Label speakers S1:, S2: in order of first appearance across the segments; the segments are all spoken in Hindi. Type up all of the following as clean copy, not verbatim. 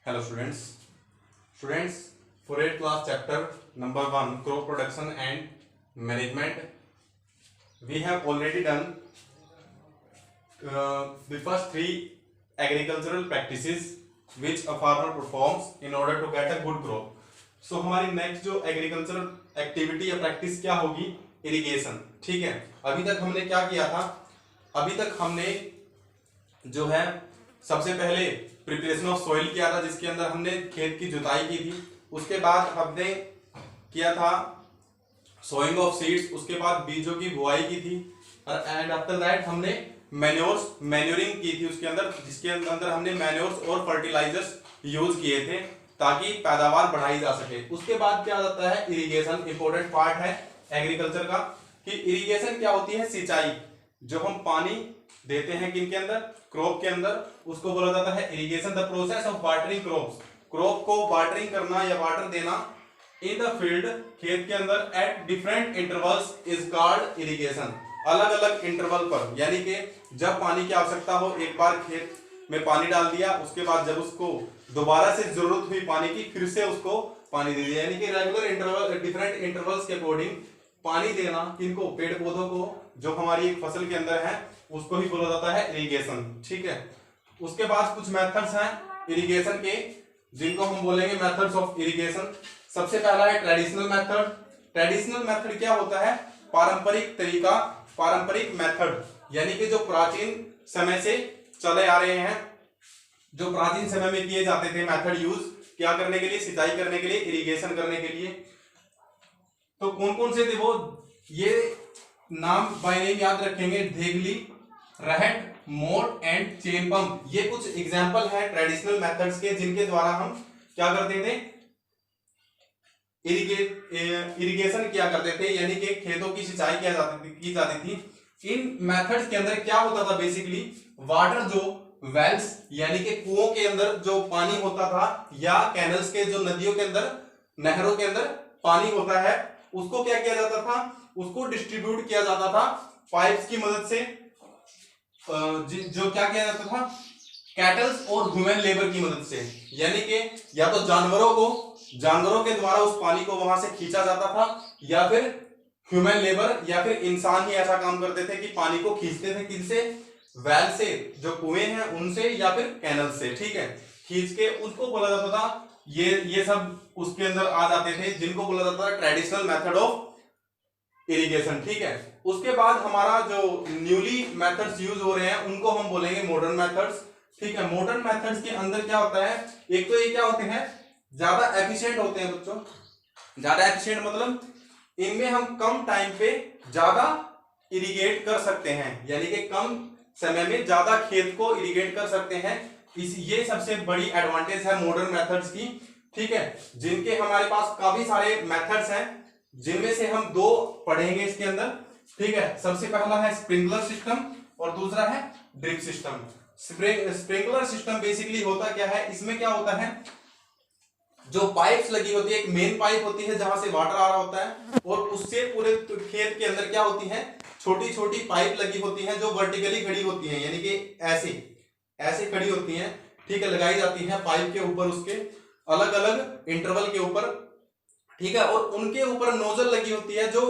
S1: Hello students, for 8th class chapter number 1 crop production and management. We have already done the first 3 agricultural practices which a farmer performs in order to get a good crop. So हमारी नेक्स्ट जो एग्रीकल्चरल एक्टिविटी या प्रैक्टिस क्या होगी, इरिगेशन. ठीक है, अभी तक हमने क्या किया था? अभी तक हमने जो है सबसे पहले प्रिपरेशन ऑफ सॉइल किया था, जिसके अंदर हमने खेत की जुताई की थी. उसके बाद हमने किया था सोइंग ऑफ सीड्स, उसके बाद बीजों की बुआई की थी, एंड आफ्टर दैट हमने मैन्योरिंग की थी उसके अंदर, जिसके अंदर हमने मैन्योर्स और फर्टिलाइजर्स यूज किए थे ताकि पैदावार बढ़ाई जा सके. उसके बाद क्या जाता है, इरिगेशन. इंपॉर्टेंट पार्ट है एग्रीकल्चर का कि इरिगेशन क्या होती है, सिंचाई. जो हम पानी देते हैं किन के अंदर, क्रॉप के अंदर, उसको बोला जाता है irrigation. The process of watering crops, crop को वाटरिंग करना या वाटर देना इन द फील्ड, खेत के अंदर, at different intervals is called irrigation. अलग अलग इंटरवल पर, यानी कि जब पानी की आवश्यकता हो, एक बार खेत में पानी डाल दिया, उसके बाद जब उसको दोबारा से जरूरत हुई पानी की, फिर से उसको पानी दे दिया. यानी कि रेगुलर इंटरवल, डिफरेंट इंटरवल्स के अकॉर्डिंग पानी देना किनको, पेड़ पौधों को, जो हमारी एक फसल के अंदर है, उसको ही बोला जाता है इरिगेशन. ठीक है, उसके बाद कुछ मेथड्स हैं इरिगेशन के, जिनको हम बोलेंगे मेथड्स ऑफ इरिगेशन. सबसे पहला है ट्रेडिशनल मेथड. ट्रेडिशनल मेथड क्या होता है, पारंपरिक तरीका, पारंपरिक मेथड, यानी कि जो प्राचीन समय से चले आ रहे हैं, जो प्राचीन समय में किए जाते थे मेथड यूज क्या करने के लिए, सिंचाई करने के लिए, इरिगेशन करने के लिए. तो कौन कौन से थे वो, ये नाम बाय नेम याद रखेंगे, धेगली, रहट, मोट एंड चेन पंप. ये कुछ एग्जांपल है ट्रेडिशनल मेथड्स के, जिनके द्वारा हम क्या करते थे, इरिगेशन किया करते थे, यानी कि खेतों की सिंचाई की जाती थी. इन मेथड्स के अंदर क्या होता था, बेसिकली वाटर, जो वेल्स यानी कि कुओं के अंदर जो पानी होता था, या कैनल्स के, जो नदियों के अंदर, नहरों के अंदर पानी होता है, उसको क्या किया जाता था, उसको डिस्ट्रीब्यूट किया जाता था पाइप्स की मदद से. जो क्या किया जाता था, कैटल्स और ह्यूमन लेबर की मदद से, यानी कि या तो जानवरों के द्वारा उस पानी को वहां से खींचा जाता था, या फिर ह्यूमन लेबर या फिर इंसान ही ऐसा काम करते थे कि पानी को खींचते थे. किनसे, वेल से, जो कुएं हैं उनसे, या फिर कैनल से. ठीक है, खींच के उसको बोला जाता था. ये सब उसके अंदर आ जाते थे, जिनको बोला जाता था ट्रेडिशनल मेथड ऑफ इरिगेशन. ठीक है, उसके बाद हमारा जो न्यूली मेथड्स यूज हो रहे हैं, उनको हम बोलेंगे मॉडर्न मेथड्स. ठीक है, मॉडर्न मेथड्स के अंदर क्या होता है, एक तो ये क्या होते हैं, ज्यादा एफिशिएंट होते हैं बच्चों. ज्यादा एफिशिएंट मतलब इनमें हम कम टाइम पे ज्यादा इरिगेट कर सकते हैं, यानी कि कम समय में ज्यादा खेत को इरिगेट कर सकते हैं. ये सबसे बड़ी एडवांटेज है मॉडर्न मेथड्स की. ठीक है, जिनके हमारे पास काफी सारे मेथड्स हैं, जिनमें से हम 2 पढ़ेंगे इसके अंदर. ठीक है, सबसे पहला है स्प्रिंकलर सिस्टम और दूसरा है drip system. Sprinkler system basically होता क्या है, इसमें क्या होता है, जो पाइप्स लगी होती है, एक मेन पाइप होती है जहां से वाटर आ रहा होता है, और उससे पूरे खेत के अंदर क्या होती है, छोटी छोटी पाइप लगी होती हैं, जो वर्टिकली खड़ी होती हैं, यानी कि ऐसे खड़ी होती हैं. ठीक है, लगाई जाती है पाइप के ऊपर, उसके अलग अलग इंटरवल के ऊपर. ठीक है, और उनके ऊपर नोजल लगी होती है, जो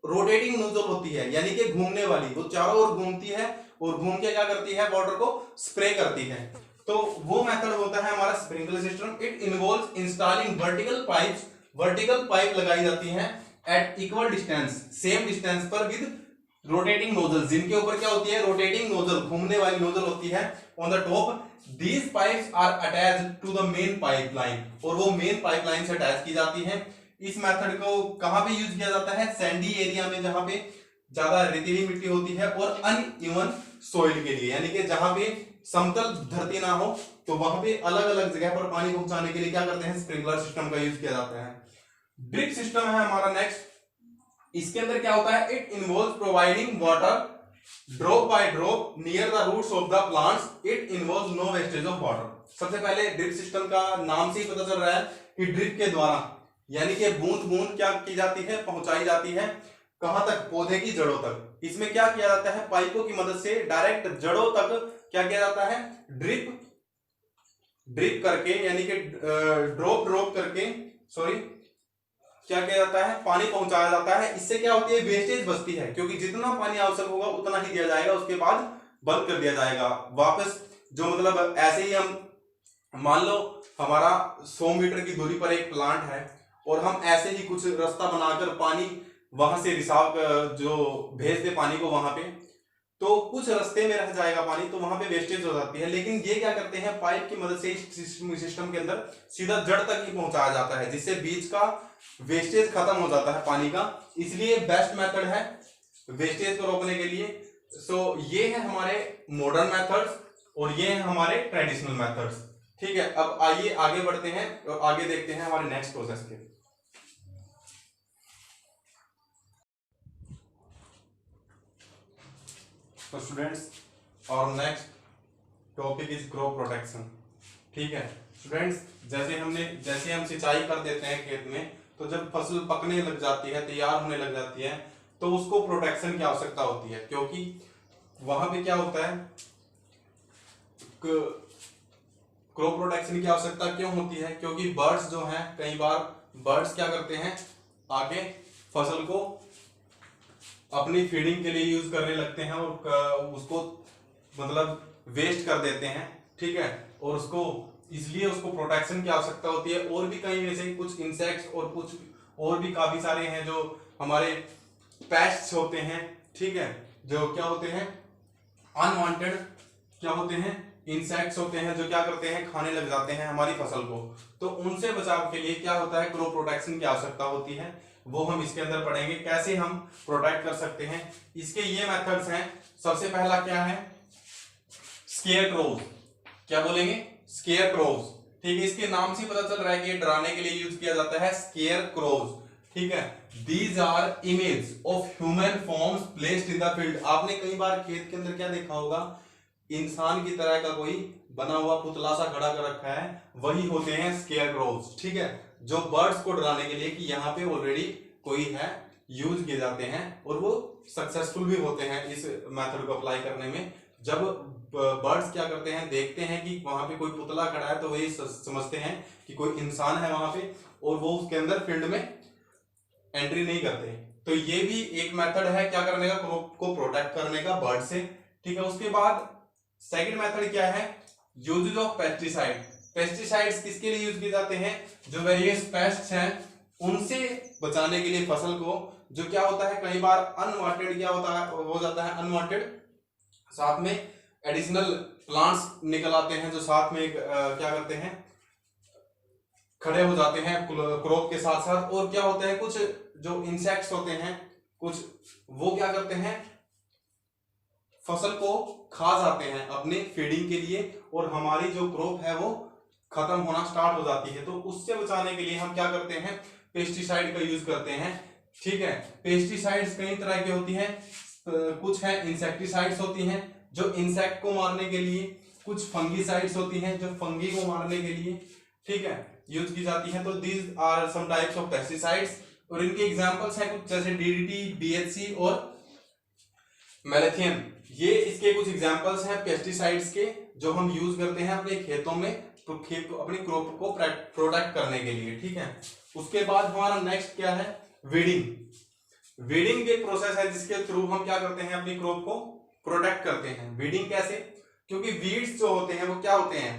S1: रोटेटिंग नोजल होती है, यानी कि घूमने वाली, वो चारों ओर घूमती है और घूम के क्या करती है, वाटर को स्प्रे करती है. तो वो मेथड होता है हमारा sprinkler system. It involves installing vertical pipes. Vertical pipe लगाई जाती हैं at equal distance, same distance पर, विद रोटेटिंग नोजल, जिनके ऊपर क्या होती है, रोटेटिंग नोजल, घूमने वाली नोजल होती है. On the top these pipes are attached to the main pipeline, और वो मेन पाइपलाइन से अटैच की जाती है. इस मेथड को कहां पे यूज किया जाता है, सैंडी एरिया में, जहां पे ज्यादा रेतीली मिट्टी होती है, और अनइवन सॉइल के लिए, यानी कि जहां पे समतल धरती ना हो, तो वहां पे अलग अलग जगह पर पानी पहुंचाने के लिए क्या करते हैं, स्प्रिंकलर सिस्टम का यूज किया जाता है. ड्रिप सिस्टम है हमारा नेक्स्ट. इसके अंदर क्या होता है, it involves providing water drop by drop near the roots of the plants. It involves no wastage of water. सबसे पहले ड्रिप सिस्टम का नाम से ही पता चल रहा है कि ड्रिप के द्वारा, यानी कि बूंद बूंद क्या की जाती है, पहुंचाई जाती है, कहां तक, पौधे की जड़ों तक. इसमें क्या किया जाता है, पाइपों की मदद से डायरेक्ट जड़ों तक क्या किया जाता है, ड्रिप ड्रिप करके यानी कि ड्रॉप ड्रॉप करके, सॉरी, क्या किया जाता है, पानी पहुंचाया जाता है। इससे क्या होती है, वेस्टेज बचती है, क्योंकि जितना पानी आवश्यक होगा उतना ही दिया जाएगा, उसके बाद बंद कर दिया जाएगा वापस। जो मतलब ऐसे ही हम मान लो हमारा 100 मीटर की दूरी पर एक प्लांट है और हम ऐसे ही कुछ रास्ता बनाकर पानी वहां से रिसाव जो भेज दे पानी को वहां पे, तो कुछ रास्ते में रह जाएगा पानी, तो वहां पे वेस्टेज हो जाती है। लेकिन ये क्या करते हैं, पाइप की मदद से इस सिस्टम के अंदर सीधा जड़ तक ही पहुंचाया जाता है, जिससे बीच का वेस्टेज खत्म हो जाता है पानी का। इसलिए बेस्ट मेथड है वेस्टेज को रोकने के लिए। सो ये है हमारे मॉडर्न मेथड्स और ये है हमारे ट्रेडिशनल मेथड्स। ठीक है, अब आइए आगे बढ़ते हैं और आगे देखते हैं हमारे नेक्स्ट प्रोसेस के। तो स्टूडेंट्स, और next topic is crop protection. ठीक है स्टूडेंट्स, जैसे हम सिंचाई कर देते हैं खेत में, तो जब फसल पकने लग जाती है, तैयार होने लग जाती है, तो उसको प्रोटेक्शन की आवश्यकता होती है। क्योंकि वहां पे क्या होता है, क्रॉप प्रोटेक्शन की आवश्यकता क्यों होती है, क्योंकि बर्ड्स जो हैं, कई बार बर्ड्स क्या करते हैं, आगे फसल को अपनी फीडिंग के लिए यूज करने लगते हैं और उसको मतलब वेस्ट कर देते हैं। ठीक है, और उसको इसलिए उसको प्रोटेक्शन की आवश्यकता होती है। और भी कई वैसे कुछ इंसेक्ट्स और कुछ और भी काफी सारे हैं जो हमारे पेस्ट्स होते हैं। ठीक है, जो क्या होते हैं, अनवांटेड क्या होते हैं, इंसेक्ट्स होते हैं, जो क्या करते हैं, खाने लग जाते हैं हमारी फसल को। तो उनसे बचाव के लिए क्या होता है, क्रॉप प्रोटेक्शन की आवश्यकता होती है। वो हम इसके अंदर पढ़ेंगे कैसे हम प्रोटेक्ट कर सकते हैं। इसके ये मेथड्स हैं। सबसे पहला क्या है, स्केयर क्रोज। क्या बोलेंगे, स्केयर क्रोज। ठीक है, इसके नाम से पता चल रहा है कि डराने के लिए यूज किया जाता है, स्केयर क्रोज। ठीक है, these are image of human forms placed in the field. आपने कई बार खेत के अंदर क्या देखा होगा, इंसान की तरह का कोई बना हुआ पुतला सा खड़ा कर रखा है, वही होते हैं स्केयर क्रोज। ठीक है, जो बर्ड्स को डराने के लिए कि यहाँ पे ऑलरेडी कोई है, यूज किए जाते हैं और वो सक्सेसफुल भी होते हैं इस मेथड को अप्लाई करने में। जब बर्ड्स क्या करते हैं, देखते हैं कि वहां पे कोई पुतला खड़ा है, तो वही समझते हैं कि कोई इंसान है वहां पे, और वो उसके अंदर फील्ड में एंट्री नहीं करते। तो ये भी एक मेथड है क्या करने का, क्रॉप को प्रोटेक्ट करने का बर्ड से। ठीक है, उसके बाद सेकंड मेथड क्या है, यूज ऑफ पेस्टिसाइड। पेस्टिसाइड्स किसके लिए यूज किए जाते हैं, जो वेरियस पेस्ट्स हैं उनसे बचाने के लिए फसल को। जो क्या होता है, कई बार अनवांटेड क्या होता है, हो जाता है अनवांटेड, साथ में एडिशनल प्लांट्स निकल आते हैं, जो साथ में क्या करते हैं, खड़े हो जाते हैं क्रॉप के साथ साथ। और क्या होता है, कुछ जो इंसेक्ट्स होते हैं कुछ, वो क्या करते हैं, फसल को खा जाते हैं अपने फीडिंग के लिए, और हमारी जो क्रॉप है वो खत्म होना स्टार्ट हो जाती है। तो उससे बचाने के लिए हम क्या करते हैं, पेस्टिसाइड का यूज करते हैं। ठीक है, पेस्टिसाइड्स कई तरह की होती हैं, कुछ है इंसेक्टिसाइड्स होती हैं जो इंसेक्ट को मारने के लिए, कुछ फंगीसाइड्स होती हैं जो फंगी को मारने के लिए, ठीक है, यूज की जाती है। तो these are some types of pesticides, और इनके एग्जांपल्स हैं कुछ जैसे डीडीटी, बीएचसी और मैलेथियन। ये इसके कुछ एग्जांपल्स हैं पेस्टिसाइड्स के, जो हम यूज करते हैं अपने खेतों में, तो खेत को, अपनी क्रॉप को प्रोटेक्ट करने के लिए। ठीक है, उसके बाद हमारा नेक्स्ट क्या है, वीडिंग। वीडिंग एक प्रोसेस है जिसके थ्रू हम क्या करते हैं, अपनी क्रॉप को प्रोटेक्ट करते हैं। वीडिंग कैसे, क्योंकि वीड्स जो होते हैं वो क्या होते हैं,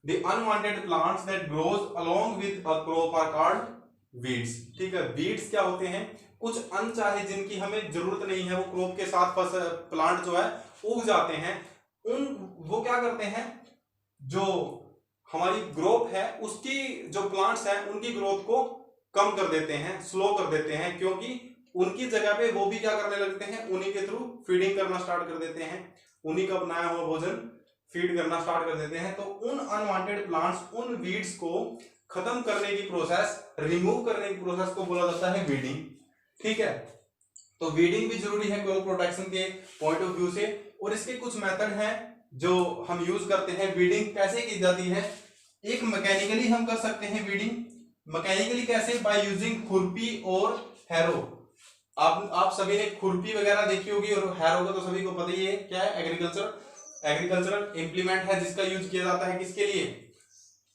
S1: the unwanted plants that grows along with a crop are called weeds. ठीक है, वीड्स क्या होते हैं, कुछ अनचाहे जिनकी हमें जरूरत नहीं है, वो क्रॉप के साथ प्लांट जो है उग जाते हैं, वो क्या करते हैं, जो हमारी ग्रोथ है उसकी, जो प्लांट्स हैं उनकी ग्रोथ को कम कर देते हैं, स्लो कर देते हैं, क्योंकि उनकी जगह पे वो भी क्या करने लगते हैं, उन्हीं के थ्रू फीडिंग करना स्टार्ट कर देते हैं, उन्हीं का बनाया हुआ भोजन फीड करना स्टार्ट कर देते हैं। तो उन अनवांटेड प्लांट्स, उन वीड्स को खत्म करने की प्रोसेस, रिमूव करने की प्रोसेस को बोला जाता है वीडिंग। ठीक है, तो वीडिंग भी जरूरी है क्रॉप प्रोटेक्शन के पॉइंट ऑफ व्यू से। और इसके कुछ मेथड हैं जो हम यूज करते हैं। वीडिंग कैसे की जाती है, एक मैकेनिकली हम कर सकते हैं वीडिंग। मैकेनिकली कैसे, बाय यूजिंग खुरपी और हैरो। आप सभी ने खुरपी वगैरह देखी होगी, और हैरो का तो सभी को पता ही है क्या है, एग्रीकल्चरल इंप्लीमेंट है जिसका यूज किया जाता है किसके लिए,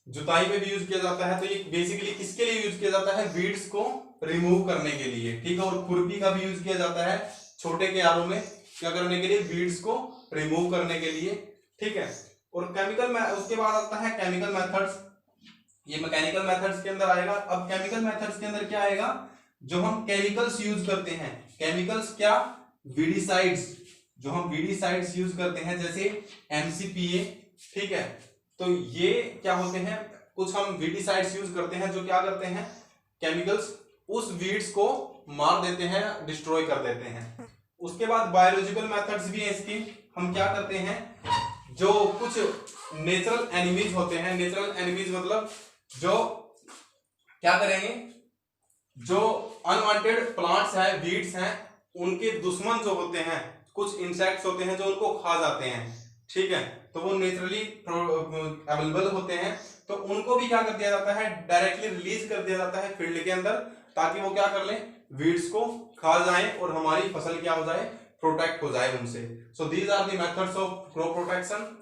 S1: जुताई में भी यूज किया जाता है। तो ये बेसिकली किसके लिए यूज किया जाता है, वीड्स को रिमूव करने के लिए, ठीक है। और खुरपी का भी यूज किया जाता है छोटे क्यारों में क्या करने के लिए, वीड्स को रिमूव करने के लिए, ठीक है। और केमिकल में उसके बाद आता है केमिकल मेथड्स, ये मैकेनिकल मेथड्स के अंदर आएगा। अब केमिकल मेथड्स के अंदर क्या आएगा, जो हम केमिकल्स यूज करते हैं, केमिकल्स क्या, वीडीसाइड्स, जो हम वीडीसाइड्स यूज करते हैं जैसे एमसीपीए, ठीक है। तो ये क्या होते हैं, कुछ हम वीडीसाइड्स यूज करते हैं जो क्या करते हैं, केमिकल्स उस वीड्स को मार देते हैं, डिस्ट्रॉय कर देते हैं। उसके बाद बायोलॉजिकल मेथड्स भी हैं इसकी, हम क्या करते हैं, जो कुछ नेचुरल एनिमीज होते हैं, नेचुरल एनिमीज मतलब जो क्या करेंगे, जो अनवांटेड प्लांट्स हैं, वीड्स हैं, उनके दुश्मन जो होते हैं, कुछ इंसेक्ट्स होते हैं जो उनको खा जाते हैं, ठीक है। तो वो नेचुरली अवेलेबल होते हैं, तो उनको भी क्या कर दिया जाता है, डायरेक्टली रिलीज कर दिया जाता है फील्ड के अंदर, ताकि वो क्या कर लें, वीड्स को खा जाएं और हमारी फसल क्या हो जाए, प्रोटेक्ट हो जाए उनसे। So these are the methods of crop protection.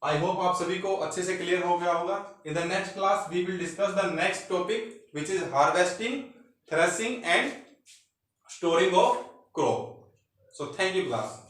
S1: I hope आप सभी को अच्छे से क्लियर हो गया होगा। In the next class we will discuss the next topic which is harvesting, threshing and storing of crop. So thank you class.